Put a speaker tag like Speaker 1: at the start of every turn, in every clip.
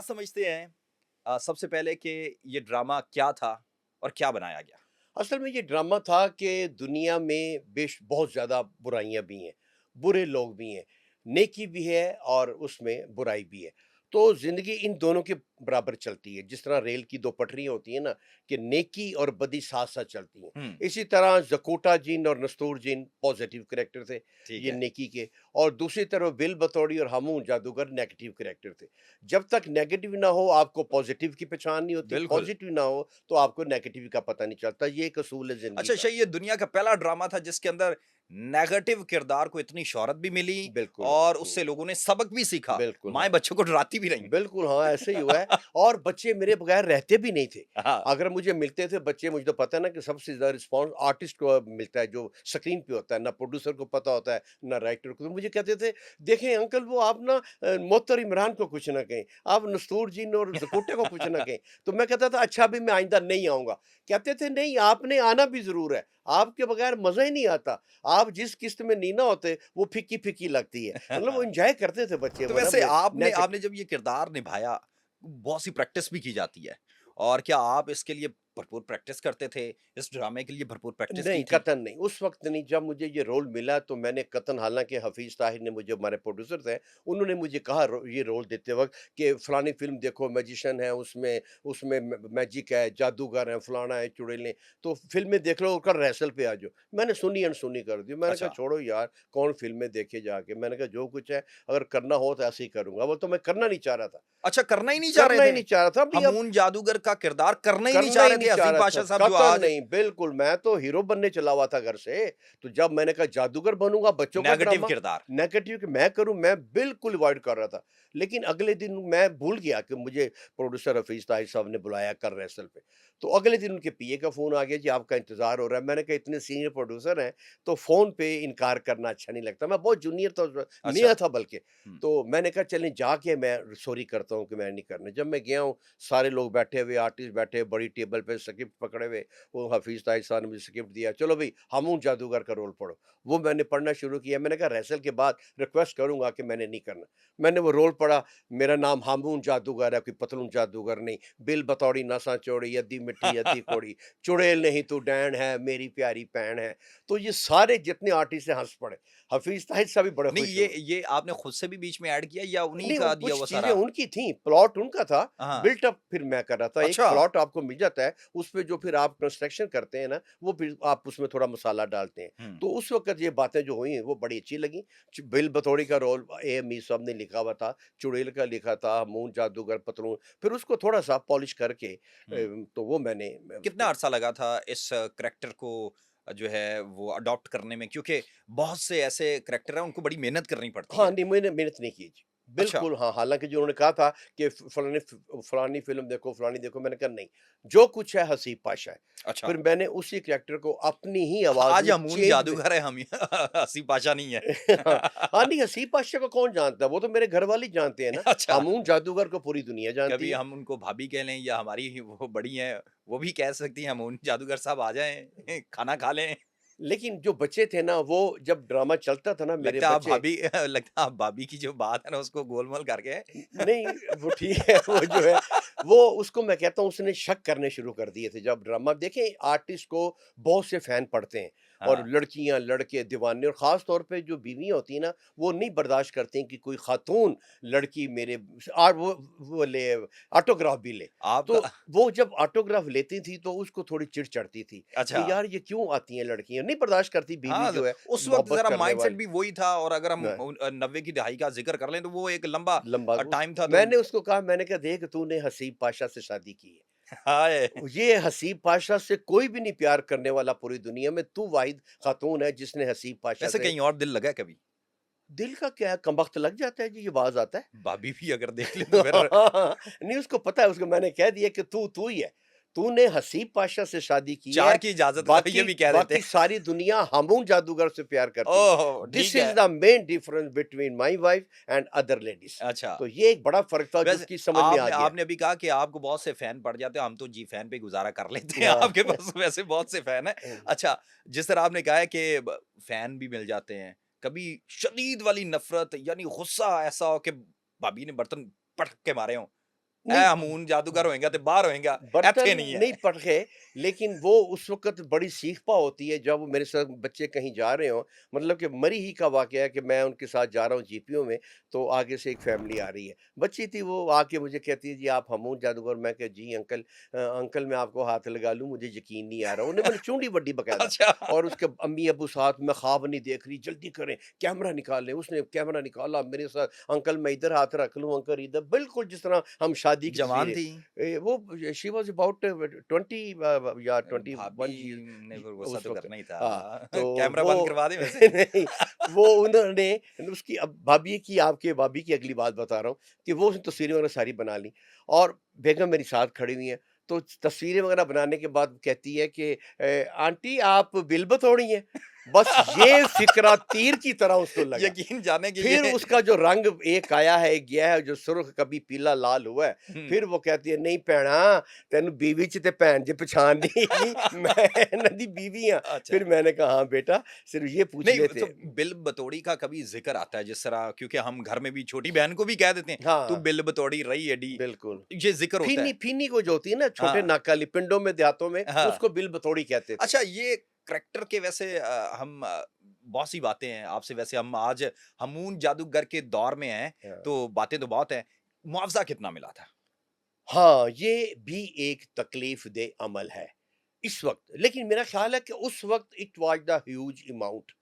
Speaker 1: क्या समझते हैं सबसे पहले कि ये ड्रामा क्या था और क्या बनाया गया?
Speaker 2: असल में ये ड्रामा था कि दुनिया में बेश बहुत ज़्यादा बुराइयां भी हैं, बुरे लोग भी हैं, नेकी भी है और उसमें बुराई भी है। तो ज़िंदगी इन दोनों के बराबर चलती है। जिस तरह रेल की 2 पटरियाँ होती हैं ना, कि नेकी और बदी साथ-साथ चलती हैं।
Speaker 1: हुँ,
Speaker 2: इसी तरह ज़कूटा जिन और नस्तूर जिन पॉज़िटिव कैरेक्टर थे,
Speaker 1: ठीक
Speaker 2: ये
Speaker 1: है।
Speaker 2: नेकी के, और दूसरी तरफ बिल बतौड़ी और हामून जादूगर नेगेटिव कैरेक्टर थे। जब तक नेगेटिव ना हो, आपको पॉज़िटिव की पहचान नहीं होती,
Speaker 1: बिल्कुल।
Speaker 2: पॉज़िटिव ना हो तो आपको नेगेटिव का पता नहीं चलता। ये एक असूल है ज़िंदगी
Speaker 1: अच्छा,
Speaker 2: का।
Speaker 1: ये दुनिया का पहला ड्रामा था जिसके अंदर नेगेटिव किरदार को इतनी शोहरत भी मिली
Speaker 2: बिल्कुल।
Speaker 1: और
Speaker 2: हुँ,
Speaker 1: उससे लोगों ने सबक भी सीखा।
Speaker 2: बिल्कुल,
Speaker 1: माएँ
Speaker 2: हाँ।
Speaker 1: बच्चों को डराती भी रहीं।
Speaker 2: बिल्कुल, हाँ, ऐसे ही हुआ है। और बच्चे मेरे बगैर रहते भी नहीं थे।
Speaker 1: हाँ,
Speaker 2: अगर मुझे मिलते थे बच्चे, मुझे तो पता है ना कि सबसे ज़्यादा रिस्पॉन्स आर्टिस्ट को मिलता है, जो स्क्रीन पे होता है, ना प्रोड्यूसर को पता होता है, ना राइटर को। तो मुझे कहते थे, "देखें अंकल, वो आप ना मुअत्तर इमरान को कुछ ना कहें, आप नस्तूर जीन और ज़कोटे को कुछ ना कहें।" तो मैं कहता था, "अच्छा, अभी मैं आइंदा नहीं आऊँगा।" कहते थे, "नहीं, आपने आना भी ज़रूर है, आपके बगैर मज़ा ही नहीं आता। आप जिस किस्त में नहीं ना होते, वो फीकी-फीकी लगती है।" मतलब वो एन्जॉय करते थे बच्चे,
Speaker 1: तो
Speaker 2: मतलब
Speaker 1: वैसे आपने
Speaker 2: नेगेट
Speaker 1: आपने जब ये किरदार निभाया, बहुत सी प्रैक्टिस भी की जाती है और क्या आप इसके लिए भरपूर प्रैक्टिस करते थे? इस ड्रामे के लिए भरपूर प्रैक्टिस की
Speaker 2: नहीं,
Speaker 1: थी?
Speaker 2: कतई नहीं, उस वक़्त नहीं। जब मुझे ये रोल मिला तो मैंने कतई, हालाँकि हफ़ीज़ ताहिर ने मुझे, हमारे प्रोड्यूसर थे, उन्होंने मुझे कहा ये रोल देते वक़्त कि फलानी फ़िल्म देखो, मैजिशियन है उसमें, उसमें मैजिक है, जादूगर है, फलाना है, चुड़ैलें, तो फ़िल्में देख लो और कल रिहर्सल पे आ जाओ। मैंने सुनी अनसुनी कर दी। मैंने कहा
Speaker 1: अच्छा।
Speaker 2: छोड़ो यार, कौन फ़िल्में देखे जाके। मैंने कहा जो कुछ है, अगर करना हो तो ऐसे ही करूँगा। वो तो मैं करना नहीं चाह रहा था।
Speaker 1: अच्छा, करना ही नहीं चाह रहे
Speaker 2: करना ही
Speaker 1: थे?
Speaker 2: नहीं चाह रहा था भई। अब
Speaker 1: हमून जादूगर का किरदार करना ही नहीं
Speaker 2: करना
Speaker 1: चाह
Speaker 2: ही
Speaker 1: रहे
Speaker 2: नहीं
Speaker 1: थे
Speaker 2: चाह
Speaker 1: हसीब
Speaker 2: रहा था,
Speaker 1: पाशा साहब जो
Speaker 2: कतई
Speaker 1: आज
Speaker 2: नहीं, बिल्कुल। मैं तो हीरो बनने चला हुआ था घर से। तो जब मैंने कहा जादूगर बनूँगा, बच्चों का
Speaker 1: नेगेटिव
Speaker 2: ड्रामा,
Speaker 1: किरदार।
Speaker 2: नेगेटिव कि मैं करूँ, मैं बिल्कुल अवॉइड कर रहा था। लेकिन अगले दिन मैं भूल गया कि मुझे प्रोड्यूसर हफ़ीज़ ताहिर साहब ने बुलाया कल रिहर्सल पे। तो अगले दिन उनके पीए का फ़ोन आ गया, जी आपका इंतज़ार हो रहा है। मैंने कहा इतने सीनियर प्रोड्यूसर हैं, तो फ़ोन पे इनकार करना अच्छा नहीं लगता। मैं बहुत जूनियर था उस वक़्त,
Speaker 1: अच्छा।
Speaker 2: नया था बल्कि।
Speaker 1: हुँ।
Speaker 2: तो मैंने कहा चलें जाके मैं सॉरी करता हूँ कि मैं नहीं करना। जब मैं गया हूँ, सारे लोग बैठे हुए, आर्टिस्ट बैठे हुए, बड़ी टेबल पे स्क्रिप्ट पकड़े हुए। वो हफ़ीज़ ताहिर साहब ने मुझे स्क्रिप्ट दिया, चलो भई हामून जादूगर का रोल पढ़ो। वो मैंने पढ़ना शुरू किया। मैंने कहा रिहर्सल के बाद रिक्वेस्ट करूँगा कि मैंने नहीं करना। मैंने वो रोल पढ़ा, मेरा नाम हामून जादूगर है, कोई पतलून जादूगर नहीं। बिल बतौड़ी नसां चौड़ी, अद्धी मिट्टी अद्धी कौड़ी, चुड़ैल नहीं तू डैन है, मेरी प्यारी भैन है। तो ये सारे जितने आर्टिस्ट हैं हँस पड़े। हफ़ीज़ ताहिर साहब भी बड़े
Speaker 1: नहीं,
Speaker 2: खुश हुए।
Speaker 1: ये आपने खुद से भी बीच में ऐड किया या उन्हीं
Speaker 2: नहीं, वो
Speaker 1: का दिया
Speaker 2: कुछ
Speaker 1: हुआ
Speaker 2: चीज़ें
Speaker 1: सारा?
Speaker 2: उनकी थीं, प्लॉट उनका था,
Speaker 1: हाँ।
Speaker 2: बिल्ट अप फिर मैं कर रहा था। एक
Speaker 1: अच्छा।
Speaker 2: प्लॉट आपको मिल जाता है, उसपे जो फिर आप कंस्ट्रक्शन करते हैं ना, वो फिर आप उसमें थोड़ा मसाला डालते हैं।
Speaker 1: हुँ।
Speaker 2: तो उस वक़्त ये बातें जो हुई, वो बड़ी अच्छी लगीं। बिल बतौड़ी का रोल ए मीर साहब ने लिखा हुआ था, चुड़ैल का लिखा था, मून जादूगर, पतलून, फिर उसको थोड़ा-सा पॉलिश करके
Speaker 1: हुँ।
Speaker 2: तो वो मैंने
Speaker 1: कितना अरसा लगा था इस करैक्टर को जो है वो अडॉप्ट करने में? क्योंकि बहुत से ऐसे करैक्टर हैं उनको बड़ी मेहनत करनी पड़ती
Speaker 2: हाँ,
Speaker 1: है।
Speaker 2: नहीं, मैंने मेहनत नहीं की जी।
Speaker 1: अच्छा,
Speaker 2: बिल्कुल हाँ, हालाँकि जो उन्होंने कहा था कि फलानी फ़िल्म देखो, फलानी देखो, मैंने कहा नहीं, जो कुछ है हसीब पाशा है।
Speaker 1: अच्छा।
Speaker 2: फिर मैंने उसी करैक्टर को अपनी ही आवाज़
Speaker 1: आज
Speaker 2: में
Speaker 1: हमून
Speaker 2: चेंज में
Speaker 1: जादूगर है हम हँसी पाशा नहीं है।
Speaker 2: हाँ, हाँ, नहीं, हसीब पाशा को कौन जानता है? वो तो मेरे घरवाले ही जानते हैं ना।
Speaker 1: अच्छा,
Speaker 2: हामून जादूगर को पूरी दुनिया जानती
Speaker 1: कभी
Speaker 2: है।
Speaker 1: हम उनको भाभी कह लें या हमारी ही वो बड़ी हैं, वो भी कह सकती हैं हमून जादूगर साहब आ जाएँ, खाना खा लें।
Speaker 2: लेकिन जो बच्चे थे ना, वो जब ड्रामा चलता था ना, मेरे
Speaker 1: लगता है आप
Speaker 2: बच्चे
Speaker 1: भाभी लगता है आप भाभी की जो बात है ना उसको गोल-मोल करके
Speaker 2: नहीं, वो ठीक है, वो जो है, वो उसको मैं कहता हूँ उसने शक करने शुरू कर दिए थे। जब ड्रामा देखें, आर्टिस्ट को बहुत से फ़ैन पड़ते हैं, और
Speaker 1: हाँ,
Speaker 2: लड़कियाँ, लड़के दीवाने, और ख़ास तौर पे जो बीवियाँ होती हैं ना, वो नहीं बर्दाश्त करती कि कोई ख़ातून लड़की मेरे और वो ले ऑटोग्राफ भी ले। तो
Speaker 1: आपका
Speaker 2: वो जब ऑटोग्राफ लेती थी तो उसको थोड़ी चिढ़ चढ़ती थी
Speaker 1: अच्छा।
Speaker 2: कि यार ये क्यों आती हैं लड़कियाँ? नहीं बर्दाश्त करती बीवी
Speaker 1: हाँ,
Speaker 2: जो है,
Speaker 1: उस वक़्त
Speaker 2: मोहब्बत
Speaker 1: ज़रा
Speaker 2: करने
Speaker 1: माइंडसेट
Speaker 2: वाली।
Speaker 1: भी वही था और अगर हम
Speaker 2: न
Speaker 1: 90 की दहाई का ज़िक्र कर लें तो वो एक लंबा
Speaker 2: लंबा
Speaker 1: टाइम था तो
Speaker 2: मैंने उसको कहा, मैंने कहा देख, तूने हसीब पाशा से शादी की है।
Speaker 1: हाय!
Speaker 2: ये हसीब पाशा से कोई भी नहीं प्यार करने वाला पूरी दुनिया में, तू वाहिद खातून है जिसने हसीब पाशा
Speaker 1: वैसे
Speaker 2: से।
Speaker 1: कहीं और दिल लगा है कभी?
Speaker 2: दिल का क्या है, कमबख्त लग जाता है जी, ये बाज़ आता है।
Speaker 1: भाभी भी अगर देख ले तो फिर
Speaker 2: नहीं, उसको पता है, उसको मैंने कह दिया कि तू ही है। तूने हसीब पाशा से शादी की
Speaker 1: 4
Speaker 2: है,
Speaker 1: की इजाज़त ये
Speaker 2: बाकी
Speaker 1: भी कह देते।
Speaker 2: बाकी सारी दुनिया हामून जादूगर से प्यार करती है।
Speaker 1: ओह!
Speaker 2: दिस
Speaker 1: ठीक
Speaker 2: इज़
Speaker 1: है।
Speaker 2: The main difference between my wife and other ladies.
Speaker 1: अच्छा,
Speaker 2: तो ये एक बड़ा फ़र्क था जो
Speaker 1: वैसे
Speaker 2: उसकी समझ में आ
Speaker 1: आपने
Speaker 2: गया।
Speaker 1: आपने अभी कहा कि आपको बहुत से फैन पड़ जाते हैं, हम तो जी फैन पे गुज़ारा कर लेते हैं,
Speaker 2: हाँ।
Speaker 1: आपके पास वैसे बहुत से फैन हैं। अच्छा, जिस तरह आपने कहा है कि फैन भी मिल जाते हैं, कभी शदीद वाली नफ़रत यानी गुस्सा ऐसा हो कि भाभी ने बर्तन पटक के मारे हों?
Speaker 2: नहीं
Speaker 1: हमून जादूगर होएगा ते बाहर होएगा,
Speaker 2: बर्तन
Speaker 1: इत्थे नहीं
Speaker 2: नहीं
Speaker 1: है।
Speaker 2: पढ़े, लेकिन वो उस वक़्त बड़ी सीख-पा होती है जब मेरे साथ बच्चे कहीं जा रहे हों, मतलब कि मरी ही का वाक़या है कि मैं उनके साथ जा रहा हूँ जीपीओ में, तो आगे से एक फ़ैमिली आ रही है। बच्ची थी वो आके मुझे कहती है, "जी आप हमून जादूगर?" मैं कहा, "जी अंकल अंकल मैं आपको हाथ लगा लूँ, मुझे यकीन नहीं आ रहा।" उन्हें मैंने चूंडी बड्डी बाकायदा
Speaker 1: अच्छा।
Speaker 2: और उसके अम्मी-अब्बू साथ, मैं ख्वाब नहीं देख रही, "जल्दी करें, कैमरा निकालें।" उसने कैमरा निकाला मेरे साथ, "अंकल मैं इधर हाथ रख लूँ, अंकल इधर।" बिल्कुल जिस तरह हम शादी की
Speaker 1: जवान
Speaker 2: तस्वीरें
Speaker 1: थी,
Speaker 2: वो शी वाज़ अबाउट 20 या 21
Speaker 1: भाभी
Speaker 2: ईयर
Speaker 1: ने फिर गुस्सा
Speaker 2: उस
Speaker 1: तो
Speaker 2: वक़्त।
Speaker 1: करना ही
Speaker 2: हाँ,
Speaker 1: था।
Speaker 2: तो
Speaker 1: कैमरा
Speaker 2: वो
Speaker 1: बंद करवा दें वैसे?
Speaker 2: नहीं, वो उन्होंने उसकी अब आपके भाभी की अगली बात बता रहा हूँ कि वो उसने तस्वीरें वगैरह सारी बना ली और बेगम मेरी साथ खड़ी हुई हैं, तो तस्वीरें वगैरह बनाने के बाद कहती है कि आंटी आप बिल बतौड़ी हैं। बस ये फ़िक्रा तीर की तरह उसको लगा।
Speaker 1: यकीन जाने कि
Speaker 2: फिर
Speaker 1: ये
Speaker 2: उसका जो रंग एक आया है, एक गया है, जो सुर्ख कभी पीला लाल हुआ है,
Speaker 1: हुँ।
Speaker 2: फिर वो कहती है, "नहीं भैणा, तेनू बीवी च ते भैन च पछाण नहीं हैगी, मैं इन्हां दी बीवी हाँ।"
Speaker 1: अच्छा।
Speaker 2: फिर मैंने कहा, "हाँ बेटा, सिर्फ ये पूछ
Speaker 1: नहीं,
Speaker 2: लेते
Speaker 1: तो बिल बतौड़ी का कभी ज़िक्र आता है जिस तरह क्योंकि हम घर में भी छोटी बहन को भी कह देते हैं, "तू
Speaker 2: हाँ,
Speaker 1: बिल बतौड़ी रही एडी।"
Speaker 2: बिल्कुल।
Speaker 1: ये ज़िक्र होता
Speaker 2: फीनी
Speaker 1: है।
Speaker 2: फीनी को जो होती है ना, छोटे
Speaker 1: हाँ,
Speaker 2: नाक वाली पिंडों में, देहातों में,
Speaker 1: हाँ।
Speaker 2: उसको बिल बतौड़ी कहते थे।
Speaker 1: अच्छा ये करैक्टर के वैसे हम बहुत सी बातें हैं आपसे वैसे हम आज हमून जादूगर के दौर में हैं,
Speaker 2: हाँ।
Speaker 1: तो बातें तो बहुत हैं। मुआवज़ा कितना मिला था?
Speaker 2: हाँ, ये भी एक तकलीफ़देह अमल है, इस वक़्त। लेकिन मेरा ख़्याल है कि उस वक़्त it was the huge amount.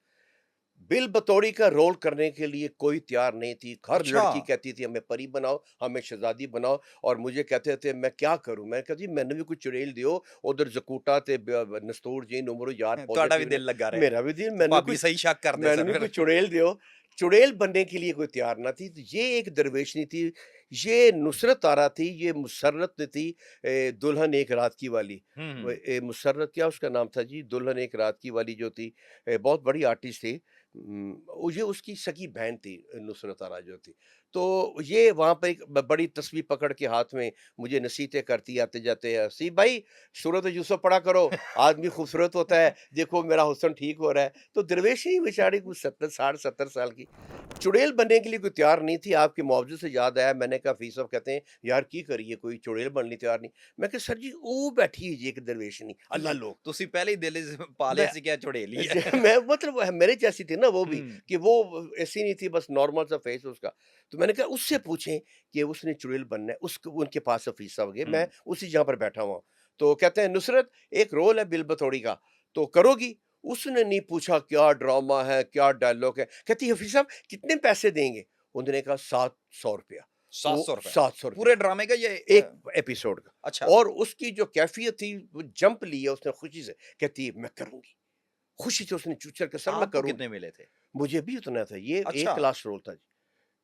Speaker 2: Bill बतौड़ी का रोल करने के लिए कोई तैयार नहीं थी। हर
Speaker 1: अच्छा।
Speaker 2: लड़की कहती थी हमें परी बनाओ, हमें शहज़ादी बनाओ और मुझे कहते थे मैं क्या करूँ? मैंने कहा जी मैंने भी कुछ चुड़ैल दियो, उधर जकूटा ते नस्तूर जी उमरो यार
Speaker 1: ਤੁਹਾਡਾ ਵੀ
Speaker 2: पॉजिटिव ने
Speaker 1: ਦਿਲ ਲੱਗਾ ਰਹੇ
Speaker 2: मेरा भी दिल
Speaker 1: ਤੇ ਭਾਬੀ ਸਹੀ शक करदे
Speaker 2: मैंने
Speaker 1: सन
Speaker 2: भी
Speaker 1: फिर
Speaker 2: कोई चुड़ैल दियो। चुड़ैल बनने के लिए कोई तैयार ना थी। तो ये एक दरवेश नहीं थी, ये नुसरत आरा थी, ये मुसर्रत थी दुल्हन एक रात की वाली।
Speaker 1: हुँ, हुँ।
Speaker 2: मुसर्रत क्या उसका नाम था जी? दुल्हन एक रात की वाली जो थी बहुत बड़ी आर्टिस्ट थी। वो ये उसकी सगी बहन थी नुसरत आरा जो थी। तो ये वहाँ पे एक बड़ी तस्वीर पकड़ के हाथ में मुझे नसीहतें करती आते-जाते, "हसीब भाई सूरत यूसुफ पढ़ा करो, आदमी खूबसूरत होता है, देखो मेरा हुस्न ठीक हो रहा है।" तो दरवेश ही बेचारी कुछ 70 60 70 साल की। चुड़ैल बनने के लिए कोई तैयार नहीं थी। आपके मुआवज़े से याद आया, मैंने कहा हफ़ीज़ साहब कहते हैं, "यार की करिए कोई चुड़ैल बनने तैयार नहीं।" मैं कहा, "सर जी ਉਹ बैठी है जी एक दरवेशनी, अल्लाह लोग।"
Speaker 1: ਤੁਸੀਂ ਪਹਿਲੇ ਹੀ ਦਿਲ 'ਚ ਪਾ ਲਿਆ
Speaker 2: मैं
Speaker 1: ਸੀ ਕਿ ਇਹ ਝੁੜੇਲੀ ਹੈ।
Speaker 2: मैं मतलब वो मेरे जैसी थी ना वो भी,
Speaker 1: हुँ,
Speaker 2: कि वो ऐसी नहीं थी, बस नॉर्मल सा फेस उसका। तो मैंने कहा उससे पूछें कि उसने चुड़ैल बनना है, उसको उनके पास हफ़ीज़ साहब गए, मैं
Speaker 1: हुँ।
Speaker 2: उसी जगह पर बैठा हुआ हूँ। तो कहते हैं, "नुसरत एक रोल है बिल बतौड़ी का, तो करोगी?" उसने नहीं पूछा क्या ड्रामा है, क्या डायलॉग है, कहती है, "हफ़ीज़ साहब कितने पैसे देंगे?" उन्होंने कहा ₹700। वो
Speaker 1: ₹700
Speaker 2: ₹700
Speaker 1: पूरे ड्रामे का ये
Speaker 2: एक एपिसोड का।
Speaker 1: अच्छा।
Speaker 2: और उसकी जो कैफ़ियत थी, वो जंप लिया उसने खुशी से, कहती है, "मैं करूँगी।" खुशी से उसने चूचर के सर मैं
Speaker 1: आपको
Speaker 2: करूँगी।
Speaker 1: कितने मिले थे?
Speaker 2: मुझे भी उतना था, ये ए
Speaker 1: अच्छा,
Speaker 2: क्लास रोल था।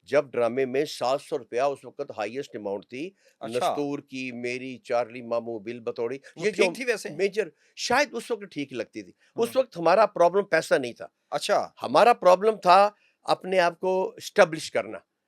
Speaker 2: जब ड्रामे में ₹700 उस वक़्त हाईएस्ट अमाउंट थी,
Speaker 1: अच्छा।
Speaker 2: नस्तूर की, मेरी, चार्ली मामू, बिल बतौड़ी,
Speaker 1: वो
Speaker 2: ये जो
Speaker 1: ठीक थी वैसे?
Speaker 2: मेजर शायद उस वक़्त ठीक लगती थी।
Speaker 1: हुँ।
Speaker 2: उस वक़्त हमारा प्रॉब्लम पैसा नहीं था,
Speaker 1: अच्छा।
Speaker 2: हमारा प्रॉब्लम था अपने आप को एस्टेब्लिश करना।